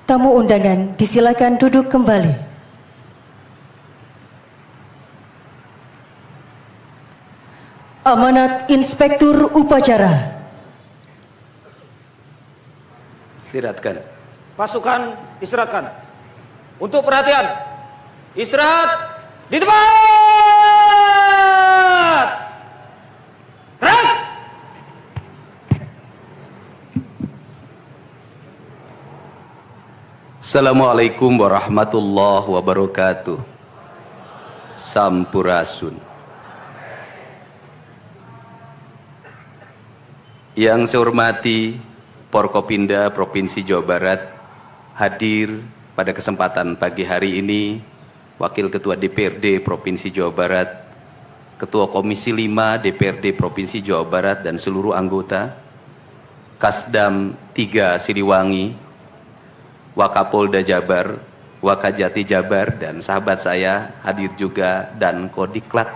Tamu undangan disilakan duduk kembali. Amanat Inspektur Upacara. Istirahatkan. Pasukan istirahatkan. Untuk perhatian, istirahat di tempat. Gerak. Assalamualaikum warahmatullahi wabarakatuh. Sampurasun. Yang saya hormati Forkopimda Provinsi Jawa Barat, hadir pada kesempatan pagi hari ini Wakil Ketua DPRD Provinsi Jawa Barat, Ketua Komisi 5 DPRD Provinsi Jawa Barat dan seluruh anggota, Kasdam 3 Siliwangi, Wakapolda Jabar, Wakajati Jabar, dan sahabat saya hadir juga, dan Kodiklat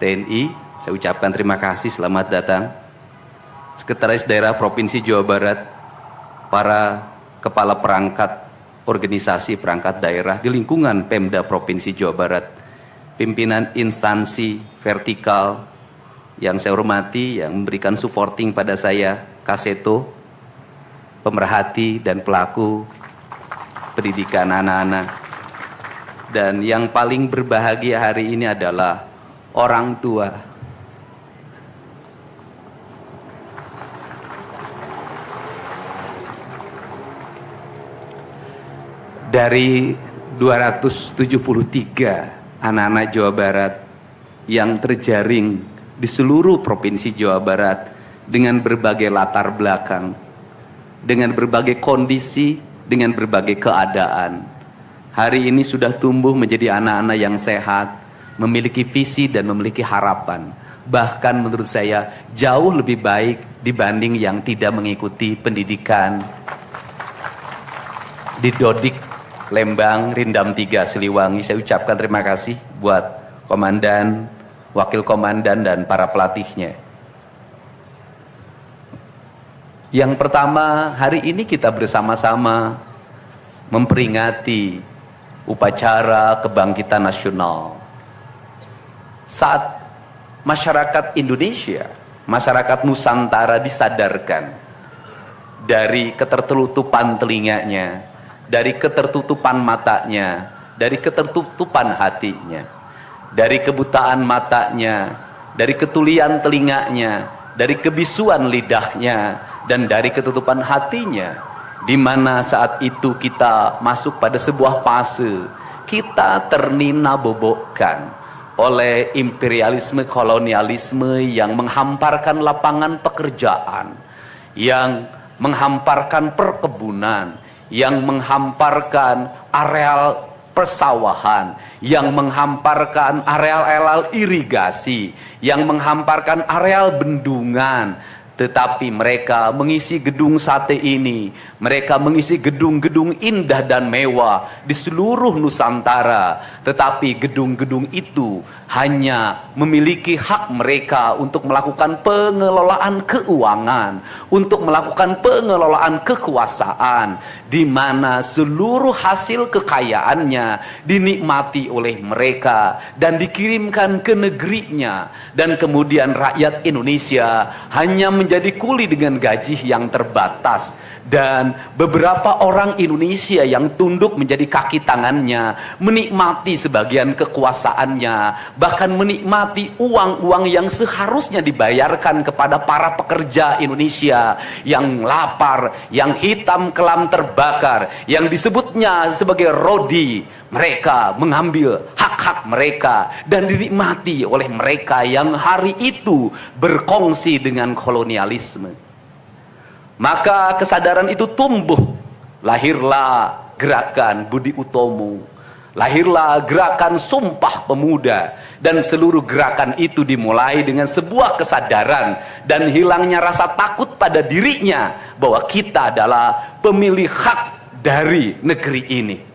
TNI. Saya ucapkan terima kasih, selamat datang. Sekretaris Daerah Provinsi Jawa Barat, para kepala perangkat organisasi perangkat daerah di lingkungan Pemda Provinsi Jawa Barat, pimpinan instansi vertikal yang saya hormati, yang memberikan supporting pada saya, Kaseto, pemerhati dan pelaku pendidikan anak-anak, dan yang paling berbahagia hari ini adalah orang tua. Dari 273 anak-anak Jawa Barat yang terjaring di seluruh Provinsi Jawa Barat dengan berbagai latar belakang, dengan berbagai kondisi, dengan berbagai keadaan, hari ini sudah tumbuh menjadi anak-anak yang sehat, memiliki visi dan memiliki harapan. Bahkan menurut saya jauh lebih baik dibanding yang tidak mengikuti pendidikan di Dodik, Lembang, Rindam 3 Siliwangi. Saya ucapkan terima kasih buat komandan, wakil komandan, dan para pelatihnya. Yang pertama, hari ini kita bersama-sama memperingati upacara kebangkitan nasional. Saat masyarakat Indonesia, masyarakat Nusantara disadarkan dari ketertutupan telinganya, dari ketertutupan matanya, dari ketertutupan hatinya, dari kebutaan matanya, dari ketulian telinganya, dari kebisuan lidahnya, dan dari ketutupan hatinya, di mana saat itu kita masuk pada sebuah fase kita ternina bobokkan oleh imperialisme kolonialisme yang menghamparkan lapangan pekerjaan, yang menghamparkan perkebunan, yang menghamparkan areal persawahan, yang menghamparkan areal-areal irigasi, yang menghamparkan areal bendungan. Tetapi mereka mengisi gedung sate ini, mereka mengisi gedung-gedung indah dan mewah di seluruh Nusantara. Tetapi gedung-gedung itu hanya memiliki hak mereka untuk melakukan pengelolaan keuangan, untuk melakukan pengelolaan kekuasaan, di mana seluruh hasil kekayaannya dinikmati oleh mereka dan dikirimkan ke negerinya, dan kemudian rakyat Indonesia hanya menjadi kuli dengan gaji yang terbatas, dan beberapa orang Indonesia yang tunduk menjadi kaki tangannya menikmati sebagian kekuasaannya, bahkan menikmati uang-uang yang seharusnya dibayarkan kepada para pekerja Indonesia yang lapar, yang hitam kelam terbakar, yang disebutnya sebagai rodi. Mereka mengambil hak-hak mereka dan dinikmati oleh mereka yang hari itu berkongsi dengan kolonialisme. Maka kesadaran itu tumbuh, lahirlah gerakan Budi Utomo, lahirlah gerakan Sumpah Pemuda, dan seluruh gerakan itu dimulai dengan sebuah kesadaran dan hilangnya rasa takut pada dirinya bahwa kita adalah pemilik hak dari negeri ini.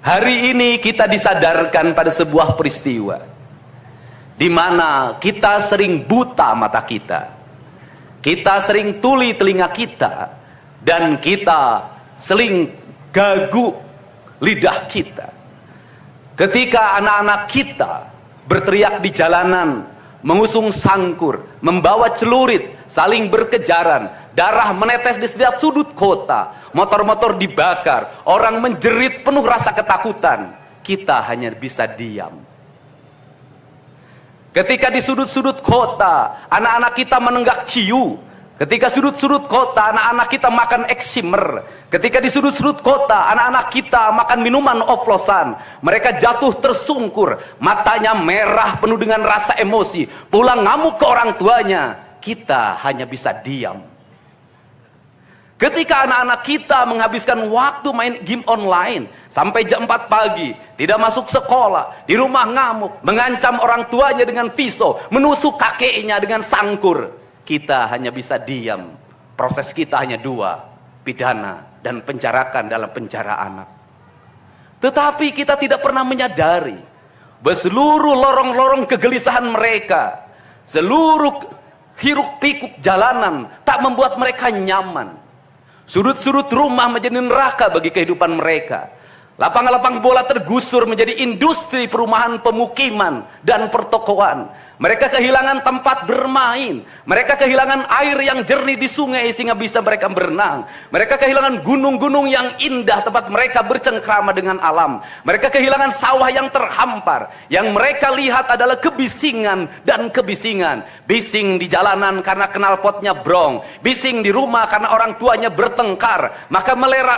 Hari ini kita disadarkan pada sebuah peristiwa di mana kita sering buta mata kita. Kita sering tuli telinga kita dan kita seling gagu lidah kita ketika anak-anak kita berteriak di jalanan, mengusung sangkur, membawa celurit, saling berkejaran, darah menetes di setiap sudut kota, motor-motor dibakar, orang menjerit penuh rasa ketakutan. Kita hanya bisa diam. Ketika di sudut-sudut kota anak-anak kita menenggak ciu, ketika sudut-sudut kota anak-anak kita makan eksimer, ketika di sudut-sudut kota anak-anak kita makan minuman oplosan, mereka jatuh tersungkur, matanya merah penuh dengan rasa emosi, pulang ngamuk ke orang tuanya, kita hanya bisa diam. Ketika anak-anak kita menghabiskan waktu main game online sampai jam 4 pagi, tidak masuk sekolah, di rumah ngamuk, mengancam orang tuanya dengan pisau, menusuk kakeknya dengan sangkur, kita hanya bisa diam. Proses kita hanya dua, pidana dan penjarakan dalam penjara anak. Tetapi kita tidak pernah menyadari bahwa seluruh lorong-lorong kegelisahan mereka, seluruh hiruk pikuk jalanan tak membuat mereka nyaman. Sudut-sudut rumah menjadi neraka bagi kehidupan mereka. Lapang-lapang bola tergusur menjadi industri perumahan, pemukiman, dan pertokoan. Mereka kehilangan tempat bermain. Mereka kehilangan air yang jernih di sungai sehingga bisa mereka berenang. Mereka kehilangan gunung-gunung yang indah tempat mereka bercengkrama dengan alam. Mereka kehilangan sawah yang terhampar. Yang mereka lihat adalah kebisingan dan kebisingan. Bising di jalanan karena knalpotnya brong. Bising di rumah karena orang tuanya bertengkar. Maka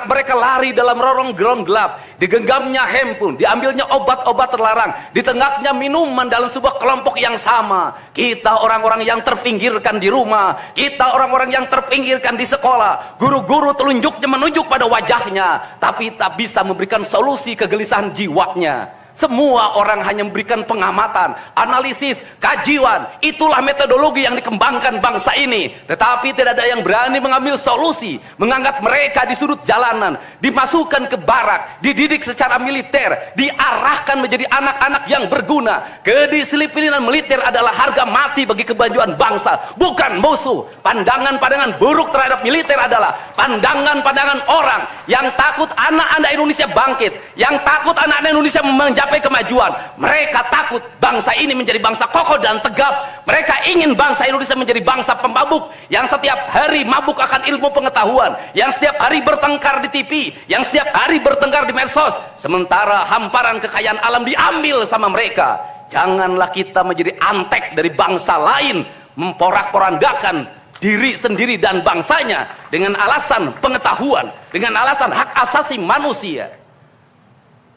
mereka lari dalam lorong-lorong gelap. Digenggamnya handphone, diambilnya obat-obat terlarang, ditengahnya minuman dalam sebuah kelompok yang sama. Kita orang-orang yang terpinggirkan di rumah, kita orang-orang yang terpinggirkan di sekolah. Guru-guru telunjuknya menunjuk pada wajahnya, tapi tak bisa memberikan solusi kegelisahan jiwanya. Semua orang hanya memberikan pengamatan, analisis, kajian. Itulah metodologi yang dikembangkan bangsa ini. Tetapi tidak ada yang berani mengambil solusi, mengangkat mereka di sudut jalanan, dimasukkan ke barak, dididik secara militer, diarahkan menjadi anak-anak yang berguna. Kedisiplinan militer adalah harga mati bagi kemajuan bangsa, bukan musuh. Pandangan-pandangan buruk terhadap militer adalah pandangan-pandangan orang yang takut anak-anak Indonesia bangkit, yang takut anak-anak Indonesia mencapai kemajuan. Mereka takut bangsa ini menjadi bangsa kokoh dan tegap. Mereka ingin bangsa Indonesia menjadi bangsa pemabuk yang setiap hari mabuk akan ilmu pengetahuan, yang setiap hari bertengkar di TV, yang setiap hari bertengkar di medsos, sementara hamparan kekayaan alam diambil sama mereka. Janganlah kita menjadi antek dari bangsa lain, memporak-porandakan diri sendiri dan bangsanya dengan alasan pengetahuan, dengan alasan hak asasi manusia.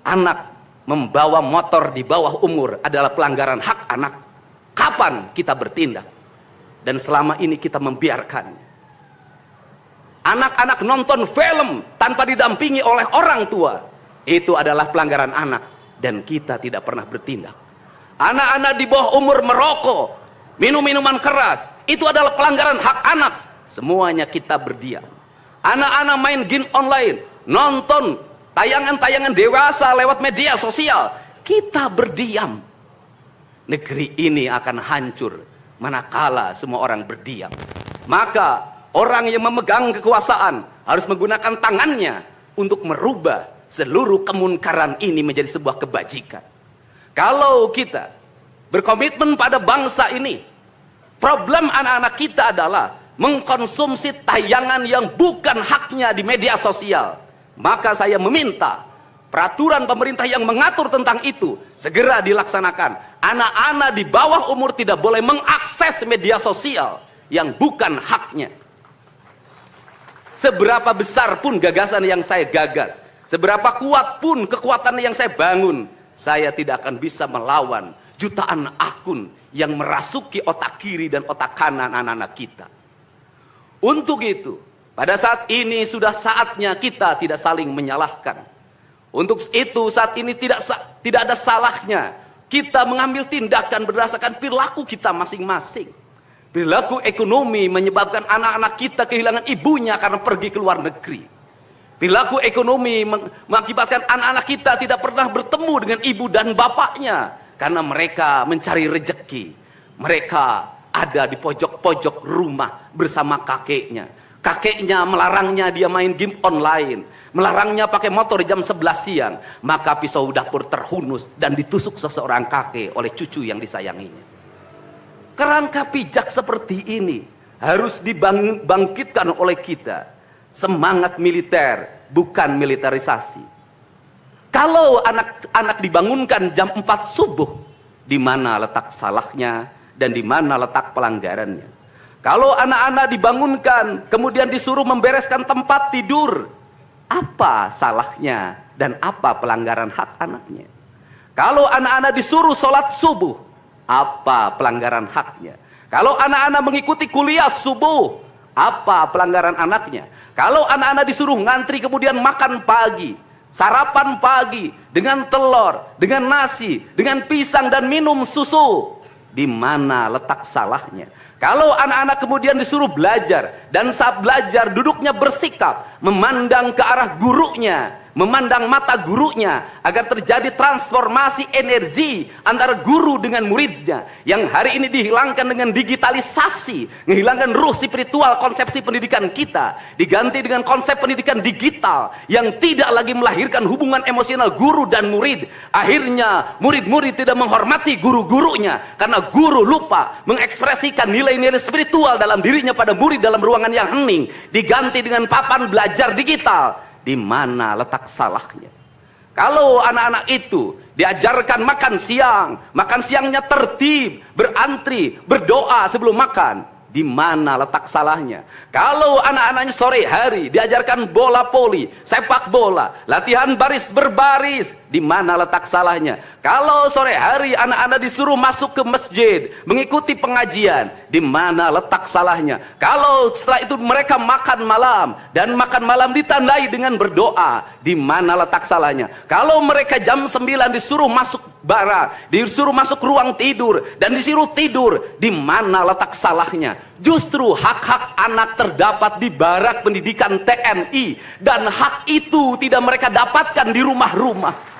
Anak membawa motor di bawah umur adalah pelanggaran hak anak. Kapan kita bertindak? Dan selama ini kita membiarkan anak-anak nonton film tanpa didampingi oleh orang tua. Itu adalah pelanggaran anak, dan kita tidak pernah bertindak. Anak-anak di bawah umur merokok, minum minuman keras, itu adalah pelanggaran hak anak. Semuanya kita berdiam. Anak-anak main game online, nonton tayangan-tayangan dewasa lewat media sosial, kita berdiam. Negeri ini akan hancur manakala semua orang berdiam. Maka orang yang memegang kekuasaan harus menggunakan tangannya untuk merubah seluruh kemunkaran ini menjadi sebuah kebajikan. Kalau kita berkomitmen pada bangsa ini, problem anak-anak kita adalah mengkonsumsi tayangan yang bukan haknya di media sosial. Maka saya meminta peraturan pemerintah yang mengatur tentang itu segera dilaksanakan. Anak-anak di bawah umur tidak boleh mengakses media sosial yang bukan haknya. Seberapa besar pun gagasan yang saya gagas, seberapa kuat pun kekuatan yang saya bangun, saya tidak akan bisa melawan jutaan akun yang merasuki otak kiri dan otak kanan anak-anak kita. Untuk itu, pada saat ini sudah saatnya kita tidak saling menyalahkan. Untuk itu saat ini tidak ada salahnya kita mengambil tindakan berdasarkan perilaku kita masing-masing. Perilaku ekonomi menyebabkan anak-anak kita kehilangan ibunya karena pergi ke luar negeri. Perilaku ekonomi mengakibatkan anak-anak kita tidak pernah bertemu dengan ibu dan bapaknya karena mereka mencari rejeki. Mereka ada di pojok-pojok rumah bersama kakeknya. kakeknya melarangnya dia main game online, melarangnya pakai motor jam 11 siang, maka pisau dapur terhunus dan ditusuk seseorang kakek oleh cucu yang disayanginya. Kerangka pijak seperti ini harus dibangkitkan oleh kita. Semangat militer, bukan militerisasi. Kalau anak-anak dibangunkan jam 4 subuh, di mana letak salahnya dan di mana letak pelanggarannya? Kalau anak-anak dibangunkan kemudian disuruh membereskan tempat tidur, apa salahnya dan apa pelanggaran hak anaknya? Kalau anak-anak disuruh sholat subuh, apa pelanggaran haknya? Kalau anak-anak mengikuti kuliah subuh, apa pelanggaran anaknya? Kalau anak-anak disuruh ngantri kemudian makan pagi, sarapan pagi dengan telur, dengan nasi, dengan pisang dan minum susu, di mana letak salahnya? Kalau anak-anak kemudian disuruh belajar dan saat belajar duduknya bersikap memandang ke arah gurunya, memandang mata gurunya agar terjadi transformasi energi antara guru dengan muridnya yang hari ini dihilangkan dengan digitalisasi, menghilangkan ruh spiritual konsepsi pendidikan kita, diganti dengan konsep pendidikan digital yang tidak lagi melahirkan hubungan emosional guru dan murid. Akhirnya murid-murid tidak menghormati guru-gurunya karena guru lupa mengekspresikan nilai-nilai spiritual dalam dirinya pada murid dalam ruangan yang hening, diganti dengan papan belajar digital. Di mana letak salahnya? Kalau anak-anak itu diajarkan makan siangnya tertib, berantri, berdoa sebelum makan, di mana letak salahnya? Kalau anak-anaknya sore hari diajarkan bola voli, sepak bola, latihan baris berbaris, di mana letak salahnya? Kalau sore hari anak-anak disuruh masuk ke masjid, mengikuti pengajian, di mana letak salahnya? Kalau setelah itu mereka makan malam dan makan malam ditandai dengan berdoa, di mana letak salahnya? Kalau mereka jam 9 disuruh masuk barak, disuruh masuk ruang tidur dan disuruh tidur, di mana letak salahnya? Justru hak-hak anak terdapat di barak pendidikan TNI dan hak itu tidak mereka dapatkan di rumah-rumah.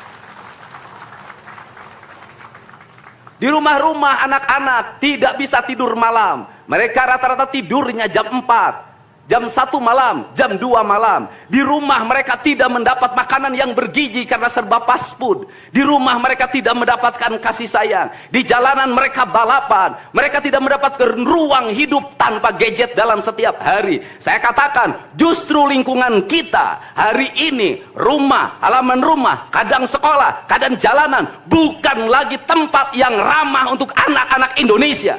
Di rumah-rumah anak-anak tidak bisa tidur malam. Mereka rata-rata tidurnya jam 4, jam 1 malam, jam 2 malam. Di rumah mereka tidak mendapat makanan yang bergizi karena serba fast food. Di rumah mereka tidak mendapatkan kasih sayang. Di jalanan mereka balapan. Mereka tidak mendapatkan ruang hidup tanpa gadget dalam setiap hari. Saya katakan justru lingkungan kita hari ini, rumah, halaman rumah, kadang sekolah, kadang jalanan, bukan lagi tempat yang ramah untuk anak-anak Indonesia.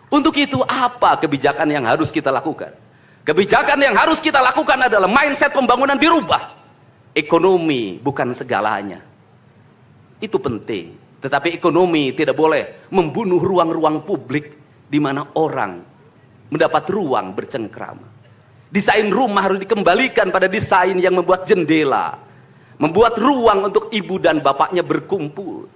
Untuk itu apa kebijakan yang harus kita lakukan? Kebijakan yang harus kita lakukan adalah mindset pembangunan dirubah. Ekonomi bukan segalanya. Itu penting. Tetapi ekonomi tidak boleh membunuh ruang-ruang publik di mana orang mendapat ruang bercengkrama. Desain rumah harus dikembalikan pada desain yang membuat jendela, membuat ruang untuk ibu dan bapaknya berkumpul.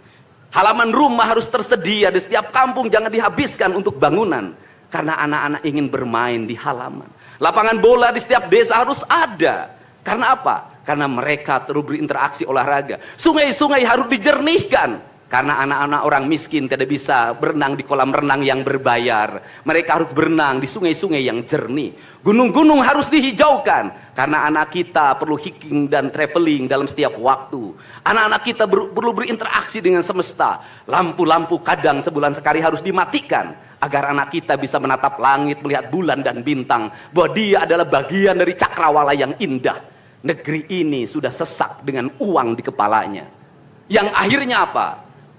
Halaman rumah harus tersedia di setiap kampung, jangan dihabiskan untuk bangunan karena anak-anak ingin bermain di halaman. Lapangan bola di setiap desa harus ada. Karena apa? Karena mereka terus berinteraksi olahraga. Sungai-sungai harus dijernihkan karena anak-anak orang miskin tidak bisa berenang di kolam renang yang berbayar. Mereka harus berenang di sungai-sungai yang jernih. Gunung-gunung harus dihijaukan karena anak kita perlu hiking dan traveling dalam setiap waktu. Anak-anak kita perlu berinteraksi dengan semesta. Lampu-lampu kadang sebulan sekali harus dimatikan agar anak kita bisa menatap langit, melihat bulan dan bintang, bahwa dia adalah bagian dari cakrawala yang indah. Negeri ini sudah sesak dengan uang di kepalanya. Yang akhirnya apa?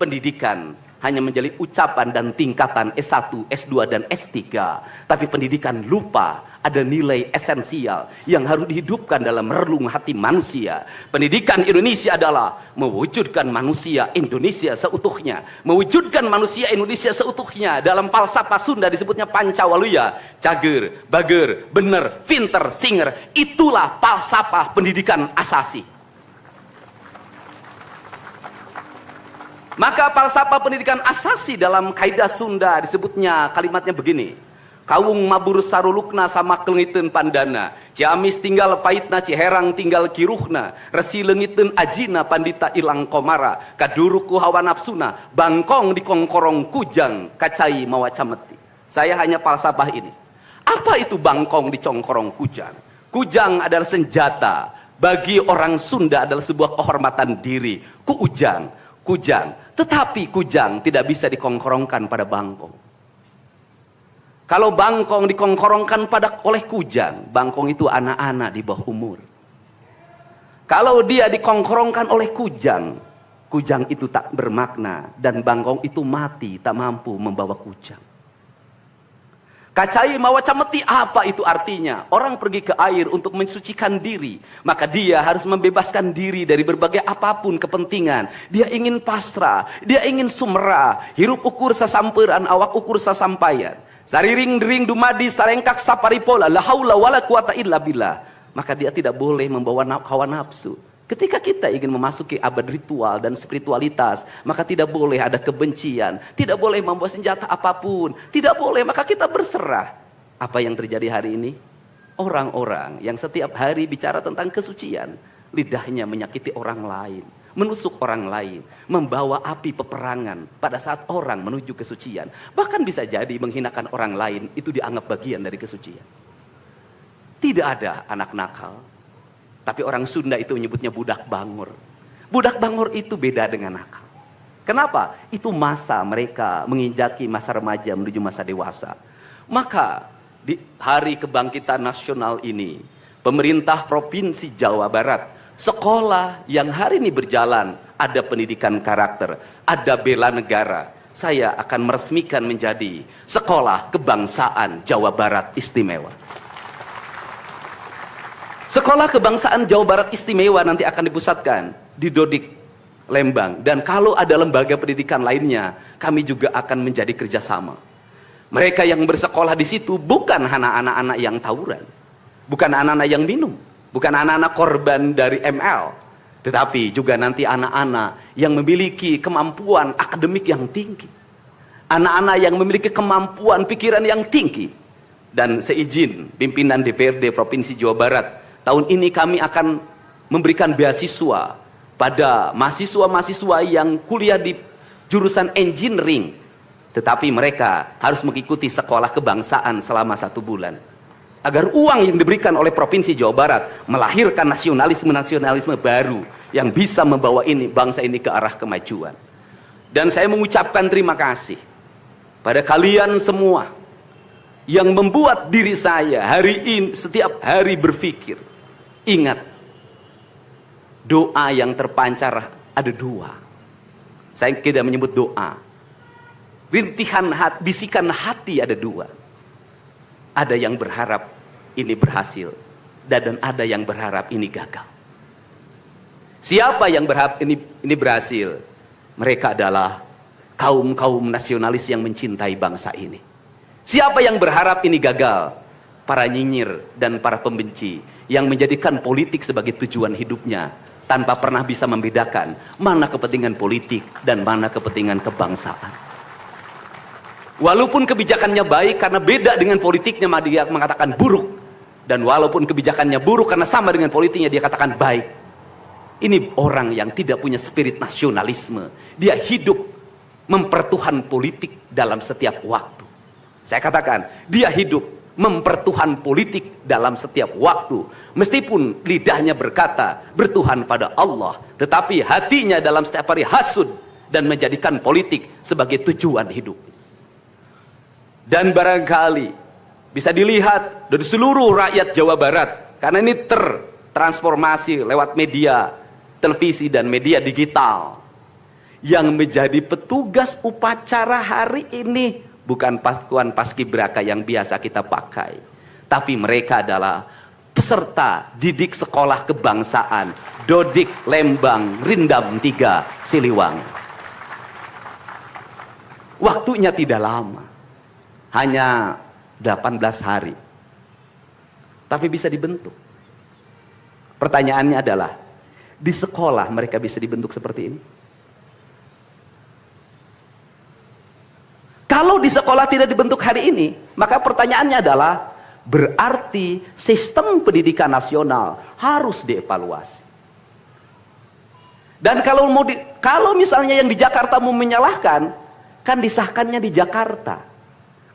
Pendidikan hanya menjadi ucapan dan tingkatan S1, S2 dan S3. Tapi pendidikan lupa ada nilai esensial yang harus dihidupkan dalam relung hati manusia. Pendidikan Indonesia adalah mewujudkan manusia Indonesia seutuhnya. Mewujudkan manusia Indonesia seutuhnya. Dalam falsafah Sunda disebutnya Pancawaluya. Cager, bager, bener, pinter, singer. Itulah falsafah pendidikan asasi. Maka falsafah pendidikan asasi dalam kaidah Sunda disebutnya kalimatnya begini. Kawung mabur sarulukna sama kelengiten pandana. Ciamis tinggal paitna, Ciherang tinggal kiruhna. Resi lengiten ajina pandita ilang komara. Kaduruku hawa nafsuna. Bangkong di kongkorong kujang kacai mawacameti. Saya hanya falsafah ini. Apa itu bangkong dicongkorong kujang? Kujang adalah senjata. Bagi orang Sunda adalah sebuah kehormatan diri. Kujang. Tetapi kujang tidak bisa dikongkorongkan pada bangkong. Kalau bangkong dikongkorongkan oleh kujang, bangkong itu anak-anak di bawah umur. Kalau dia dikongkorongkan oleh kujang, kujang itu tak bermakna dan bangkong itu mati, tak mampu membawa kujang. Kacai mawaca meti, apa itu artinya? Orang pergi ke air untuk mensucikan diri, maka dia harus membebaskan diri dari berbagai apapun kepentingan. Dia ingin pasrah, dia ingin sumera, hirup ukur sasamperan, awak ukur sasampayan. Sariring dering dumadi sarengkak saparipola la haula wala quwata illa billah. Maka dia tidak boleh membawa hawa nafsu. Ketika kita ingin memasuki abad ritual dan spiritualitas, maka tidak boleh ada kebencian, tidak boleh membawa senjata apapun, tidak boleh, maka kita berserah. Apa yang terjadi hari ini? Orang-orang yang setiap hari bicara tentang kesucian, lidahnya menyakiti orang lain, menusuk orang lain, membawa api peperangan pada saat orang menuju kesucian. Bahkan bisa jadi menghinakan orang lain itu dianggap bagian dari kesucian. Tidak ada anak nakal, tapi orang Sunda itu menyebutnya budak bangor. Budak bangor itu beda dengan nakal. Kenapa? Itu masa mereka menginjaki masa remaja menuju masa dewasa. Maka di hari kebangkitan nasional ini, pemerintah Provinsi Jawa Barat, sekolah yang hari ini berjalan, ada pendidikan karakter, ada bela negara, saya akan meresmikan menjadi Sekolah Kebangsaan Jawa Barat Istimewa. Sekolah Kebangsaan Jawa Barat Istimewa nanti akan dipusatkan di Dodik, Lembang. Dan kalau ada lembaga pendidikan lainnya, kami juga akan menjadi kerjasama. Mereka yang bersekolah di situ bukan anak-anak yang tawuran, bukan anak-anak yang minum, bukan anak-anak korban dari ML, tetapi juga nanti anak-anak yang memiliki kemampuan akademik yang tinggi, anak-anak yang memiliki kemampuan pikiran yang tinggi. Dan seizin pimpinan DPRD Provinsi Jawa Barat, tahun ini kami akan memberikan beasiswa pada mahasiswa-mahasiswa yang kuliah di jurusan engineering, tetapi mereka harus mengikuti sekolah kebangsaan selama 1 bulan. Agar uang yang diberikan oleh Provinsi Jawa Barat melahirkan nasionalisme-nasionalisme baru yang bisa membawa bangsa ini ke arah kemajuan. Dan saya mengucapkan terima kasih pada kalian semua yang membuat diri saya hari ini setiap hari berpikir. Ingat, doa yang terpancar ada 2. Saya tidak menyebut doa. Rintihan hati, bisikan hati ada 2. Ada yang berharap ini berhasil, dan ada yang berharap ini gagal. Siapa yang berharap ini berhasil? Mereka adalah kaum-kaum nasionalis yang mencintai bangsa ini. Siapa yang berharap ini gagal? Para nyinyir dan para pembenci yang menjadikan politik sebagai tujuan hidupnya tanpa pernah bisa membedakan mana kepentingan politik dan mana kepentingan kebangsaan. Walaupun kebijakannya baik, karena beda dengan politiknya dia mengatakan buruk, dan walaupun kebijakannya buruk karena sama dengan politiknya dia katakan baik. Ini orang yang tidak punya spirit nasionalisme. Dia hidup mempertuhan politik dalam setiap waktu. Saya katakan, dia hidup mempertuhan politik dalam setiap waktu. Meskipun lidahnya berkata bertuhan pada Allah, tetapi hatinya dalam setiap hari hasud dan menjadikan politik sebagai tujuan hidup. Dan barangkali bisa dilihat dari seluruh rakyat Jawa Barat, karena ini tertransformasi lewat media televisi dan media digital. Yang menjadi petugas upacara hari ini bukan pasukan paskibraka yang biasa kita pakai, tapi mereka adalah peserta didik sekolah kebangsaan Dodik, Lembang, Rindam 3, Siliwangi. Waktunya tidak lama, hanya 18 hari, tapi bisa dibentuk. Pertanyaannya adalah, di sekolah mereka bisa dibentuk seperti ini? Kalau di sekolah tidak dibentuk hari ini, maka pertanyaannya adalah, berarti sistem pendidikan nasional harus dievaluasi. Dan kalau misalnya yang di Jakarta mau menyalahkan, kan disahkannya di Jakarta.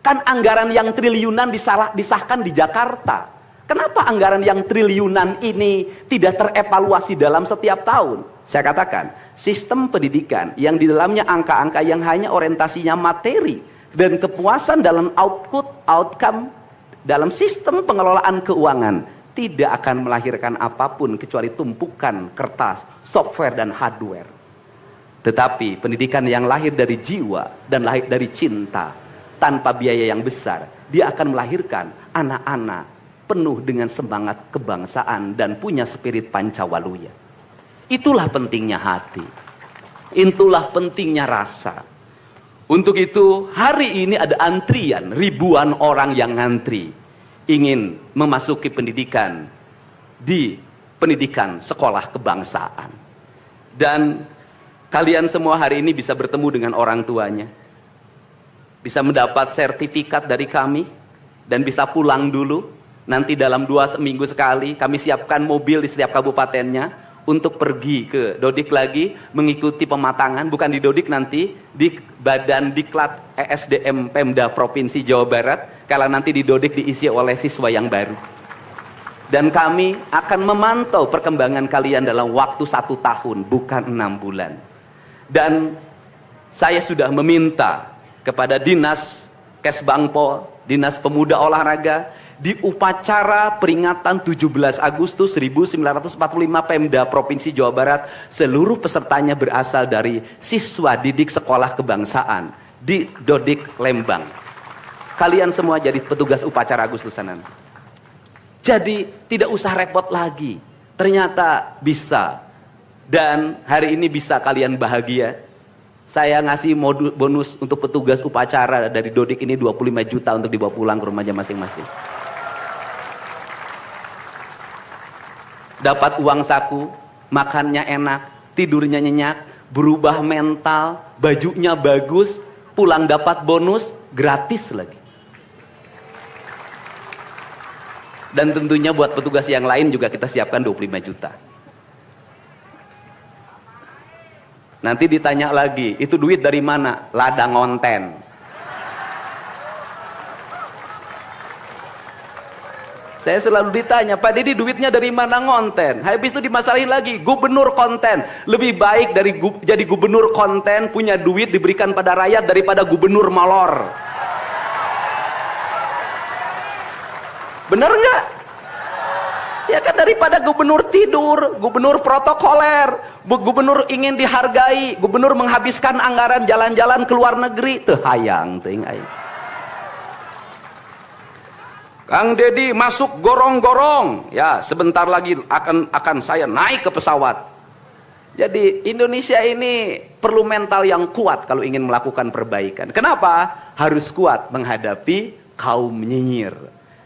Kan anggaran yang triliunan disahkan di Jakarta. Kenapa anggaran yang triliunan ini tidak terevaluasi dalam setiap tahun? Saya katakan, sistem pendidikan yang di dalamnya angka-angka yang hanya orientasinya materi dan kepuasan dalam outcome dalam sistem pengelolaan keuangan tidak akan melahirkan apapun kecuali tumpukan kertas, software dan hardware. Tetapi pendidikan yang lahir dari jiwa dan lahir dari cinta tanpa biaya yang besar, dia akan melahirkan anak-anak penuh dengan semangat kebangsaan dan punya spirit Pancawaluya. Itulah pentingnya hati. Itulah pentingnya rasa. Untuk itu hari ini ada antrian ribuan orang yang ngantri ingin memasuki pendidikan di pendidikan sekolah kebangsaan. Dan kalian semua hari ini bisa bertemu dengan orang tuanya. Bisa mendapat sertifikat dari kami dan bisa pulang dulu. Nanti dalam 2 minggu sekali kami siapkan mobil di setiap kabupatennya untuk pergi ke Dodik lagi mengikuti pematangan, bukan di Dodik nanti di Badan Diklat ESDM Pemda Provinsi Jawa Barat, kalau nanti di Dodik diisi oleh siswa yang baru. Dan kami akan memantau perkembangan kalian dalam waktu 1 tahun, bukan 6 bulan. Dan saya sudah meminta kepada Dinas Kesbangpol, Dinas Pemuda Olahraga, di upacara peringatan 17 Agustus 1945 Pemda Provinsi Jawa Barat, seluruh pesertanya berasal dari siswa didik sekolah kebangsaan di Dodik Lembang. Kalian semua jadi petugas upacara Agustusanan. Jadi tidak usah repot lagi. Ternyata bisa. Dan hari ini bisa kalian bahagia. Saya ngasih bonus untuk petugas upacara dari Dodik ini 25 juta untuk dibawa pulang ke rumahnya masing-masing. Dapat uang saku, makannya enak, tidurnya nyenyak, berubah mental, bajunya bagus, pulang dapat bonus, gratis lagi. Dan tentunya buat petugas yang lain juga kita siapkan 25 juta. Nanti ditanya lagi, itu duit dari mana? Ladang ngonten. Saya selalu ditanya, Pak Dedi duitnya dari mana ngonten? Habis itu dimasalahin lagi, gubernur konten. Lebih baik dari jadi gubernur konten, punya duit diberikan pada rakyat daripada gubernur molor. Bener nggak? Ya kan, daripada gubernur tidur, gubernur protokoler, gubernur ingin dihargai, gubernur menghabiskan anggaran jalan-jalan ke luar negeri. Teu hayang teuing aing. Kang Dedi masuk gorong-gorong. Ya, sebentar lagi akan saya naik ke pesawat. Jadi Indonesia ini perlu mental yang kuat kalau ingin melakukan perbaikan. Kenapa? Harus kuat menghadapi kaum nyinyir.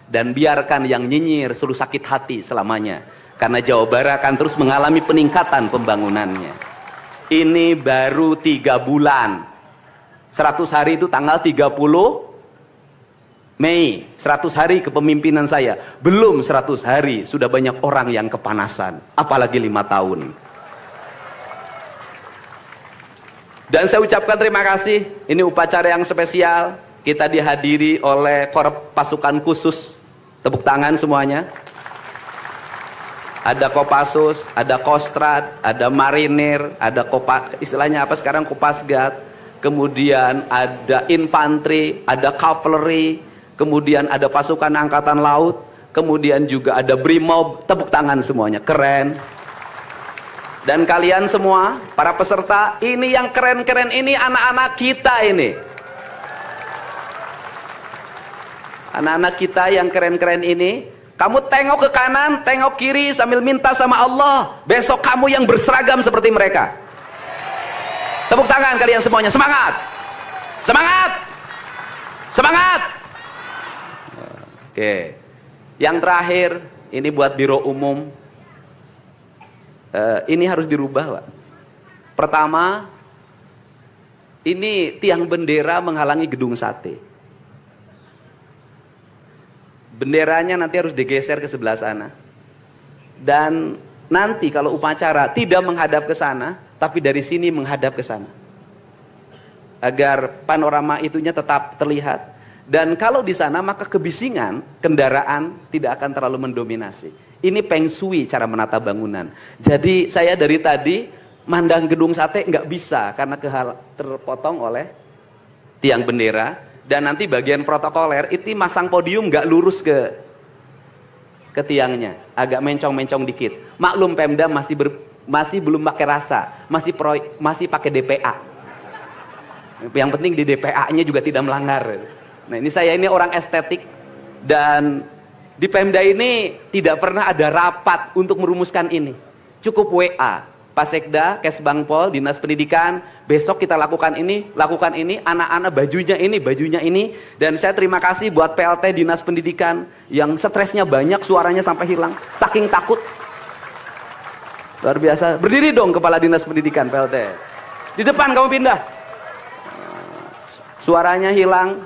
Dan biarkan yang nyinyir suruh sakit hati selamanya. Karena Jawa Barat akan terus mengalami peningkatan pembangunannya. Ini baru 3 bulan. 100 hari itu tanggal 30 Mei, 100 hari kepemimpinan saya. Belum 100 hari, sudah banyak orang yang kepanasan. Apalagi 5 tahun. Dan saya ucapkan terima kasih. Ini upacara yang spesial. Kita dihadiri oleh Korps Pasukan Khusus. Tepuk tangan semuanya. Ada Kopassus, ada Kostrad, ada Marinir, ada istilahnya apa sekarang, Kopasgat. Kemudian ada infanteri, ada cavalry. Kemudian ada pasukan angkatan laut, kemudian juga ada brimob. Tepuk tangan semuanya, keren. Dan kalian semua, para peserta, ini yang keren-keren ini anak-anak kita ini. Anak-anak kita yang keren-keren ini, kamu tengok ke kanan, tengok kiri sambil minta sama Allah, besok kamu yang berseragam seperti mereka. Tepuk tangan kalian semuanya, semangat! Semangat! Semangat! Oke, yang terakhir ini buat Biro Umum. Ini harus dirubah, Pak. Pertama, ini tiang bendera menghalangi gedung sate. Benderanya nanti harus digeser ke sebelah sana. Dan nanti kalau upacara tidak menghadap ke sana, tapi dari sini menghadap ke sana. Agar panorama itunya tetap terlihat. Dan kalau di sana maka kebisingan kendaraan tidak akan terlalu mendominasi. Ini Feng Shui cara menata bangunan. Jadi saya dari tadi mandang gedung sate nggak bisa karena terpotong oleh tiang bendera. Dan nanti bagian protokoler itu masang podium nggak lurus ke tiangnya, agak mencong-mencong dikit. Maklum Pemda masih belum pakai rasa, masih pakai DPA. Yang penting di DPA-nya juga tidak melanggar. Nah ini orang estetik, dan di Pemda ini tidak pernah ada rapat untuk merumuskan ini. Cukup WA, Pak Sekda, Kesbangpol, Dinas Pendidikan, besok kita lakukan ini, anak-anak bajunya ini. Dan saya terima kasih buat PLT Dinas Pendidikan yang stresnya banyak, suaranya sampai hilang, saking takut. Luar biasa. Berdiri dong Kepala Dinas Pendidikan PLT. Di depan kamu pindah. Suaranya hilang.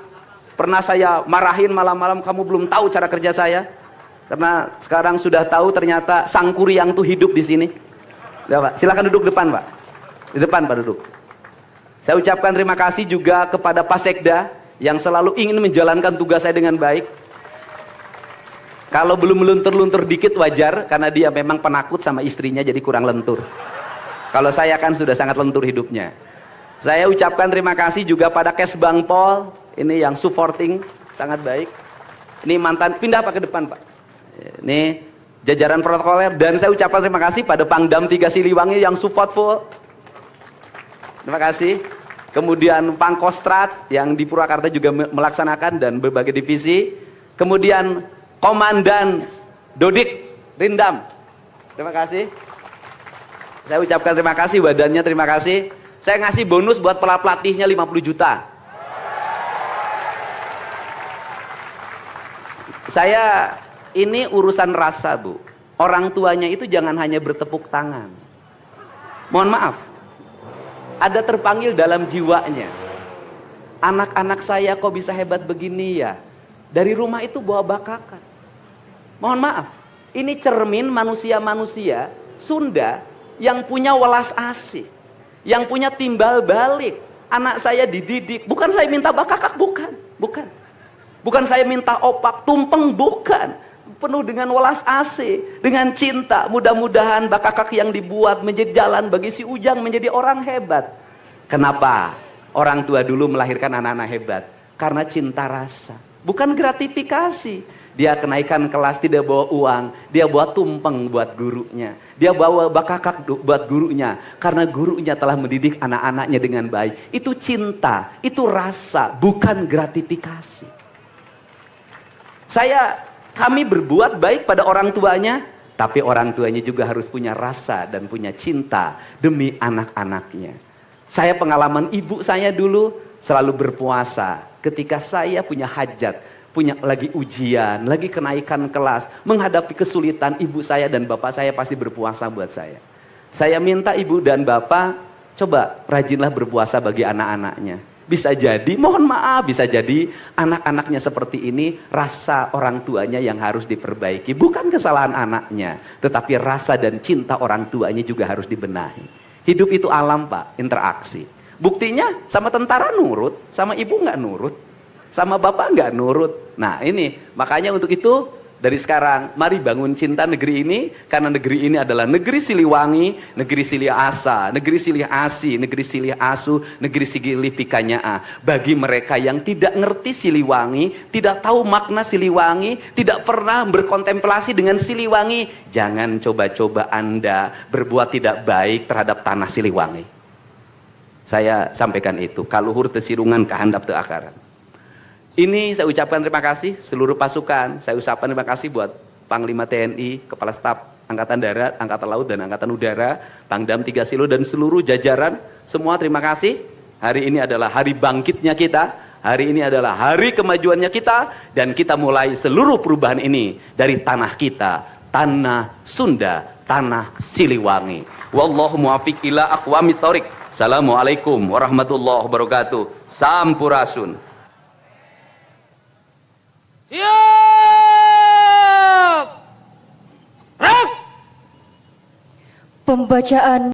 Pernah saya marahin malam-malam, kamu belum tahu cara kerja saya. Karena sekarang sudah tahu ternyata Sang Kuryang tuh hidup di sini. Ya, Pak. Silakan duduk depan, Pak. Di depan, Pak, duduk. Saya ucapkan terima kasih juga kepada Pak Sekda yang selalu ingin menjalankan tugas saya dengan baik. Kalau belum meluntur-luntur dikit wajar, karena dia memang penakut sama istrinya jadi kurang lentur. Kalau saya kan sudah sangat lentur hidupnya. Saya ucapkan terima kasih juga pada Kesbangpol. Ini yang supporting sangat baik. Ini mantan, pindah Pak ke depan Pak. Ini jajaran protokoler, dan saya ucapkan terima kasih pada Pangdam 3 Siliwangi yang support full. Terima kasih. Kemudian Pangkostrat yang di Purwakarta juga melaksanakan dan berbagai divisi. Kemudian Komandan Dodik Rindam. Terima kasih. Saya ucapkan terima kasih, badannya terima kasih. Saya ngasih bonus buat pelatihnya 50 juta. Saya ini urusan rasa, Bu. Orang tuanya itu jangan hanya bertepuk tangan. Mohon maaf. Ada terpanggil dalam jiwanya. Anak-anak saya kok bisa hebat begini ya? Dari rumah itu bawa bakakan. Mohon maaf. Ini cermin manusia-manusia Sunda yang punya welas asih, yang punya timbal balik. Anak saya dididik, bukan saya minta bakakak, bukan. Bukan saya minta opak, tumpeng, bukan. Penuh dengan welas asih, dengan cinta. Mudah-mudahan bakakak yang dibuat menjadi jalan bagi si Ujang menjadi orang hebat. Kenapa orang tua dulu melahirkan anak-anak hebat? Karena cinta rasa, bukan gratifikasi. Dia kenaikan kelas tidak bawa uang, dia bawa tumpeng buat gurunya. Dia bawa bakakak buat gurunya, karena gurunya telah mendidik anak-anaknya dengan baik. Itu cinta, itu rasa, bukan gratifikasi. Kami berbuat baik pada orang tuanya, tapi orang tuanya juga harus punya rasa dan punya cinta demi anak-anaknya. Saya pengalaman ibu saya dulu selalu berpuasa ketika saya punya hajat, punya lagi ujian, lagi kenaikan kelas, menghadapi kesulitan, ibu saya dan bapak saya pasti berpuasa buat saya. Saya minta ibu dan bapak, coba rajinlah berpuasa bagi anak-anaknya. Bisa jadi, mohon maaf, bisa jadi anak-anaknya seperti ini, rasa orang tuanya yang harus diperbaiki. Bukan kesalahan anaknya, tetapi rasa dan cinta orang tuanya juga harus dibenahi. Hidup itu alam Pak, interaksi. Buktinya sama tentara nurut, sama ibu nggak nurut, sama bapak nggak nurut. Nah ini, makanya untuk itu dari sekarang, mari bangun cinta negeri ini, karena negeri ini adalah negeri Siliwangi, negeri Silih Asa, negeri Silih Asi, negeri Silih Asu, negeri Silih Pikanyaa. Bagi mereka yang tidak ngerti Siliwangi, tidak tahu makna Siliwangi, tidak pernah berkontemplasi dengan Siliwangi, jangan coba-coba Anda berbuat tidak baik terhadap tanah Siliwangi. Saya sampaikan itu, kaluhur tesirungan kahandap teu akaran. Ini saya ucapkan terima kasih seluruh pasukan. Saya ucapkan terima kasih buat Panglima TNI, Kepala Staf Angkatan Darat, Angkatan Laut dan Angkatan Udara, Pangdam 3 Silo dan seluruh jajaran. Semua terima kasih. Hari ini adalah hari bangkitnya kita. Hari ini adalah hari kemajuannya kita, dan kita mulai seluruh perubahan ini dari tanah kita, tanah Sunda, tanah Siliwangi. Wallahu muwaffiq ila aqwamit thoriq. Assalamualaikum warahmatullahi wabarakatuh. Sampurasun. Siap! Gerak! Pembacaan